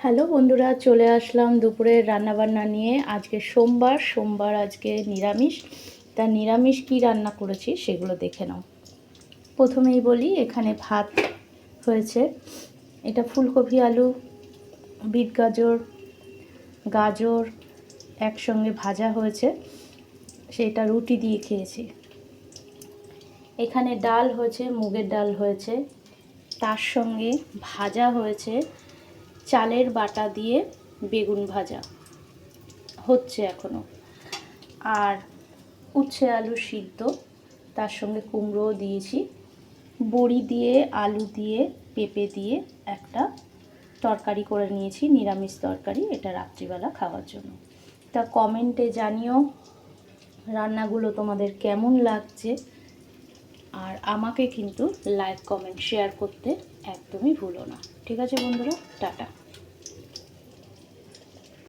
Hello বন্ধুরা, চলে আসলাম দুপুরের রান্নাবান্না নিয়ে। আজকে সোমবার আজকে নিরামিষ। তা নিরামিষ কি রান্না করেছি সেগুলো দেখে নাও। প্রথমেই বলি, এখানে ভাত হয়েছে। এটা ফুলকপি, আলু, বিট গাজর একসঙ্গে ভাজা হয়েছে, সেটা রুটি দিয়ে খেয়েছি। এখানে ডাল হয়েছে, মুগের ডাল হয়েছে, তার সঙ্গে ভাজা হয়েছে চালের বাটা দিয়ে বেগুন ভাজা হচ্ছে এখনও, আর উচ্ছে আলু সিদ্ধ, তার সঙ্গে কুমড়োও দিয়েছি, বড়ি দিয়ে আলু দিয়ে পেঁপে দিয়ে একটা তরকারি করে নিয়েছি, নিরামিষ তরকারি, এটা রাত্রিবেলা খাওয়ার জন্য। তা কমেন্টে জানিও রান্নাগুলো তোমাদের কেমন লাগছে, আর আমাকে কিন্তু লাইক কমেন্ট শেয়ার করতে একদমই ভুলো না। ঠিক আছে বন্ধুরা, টাটা।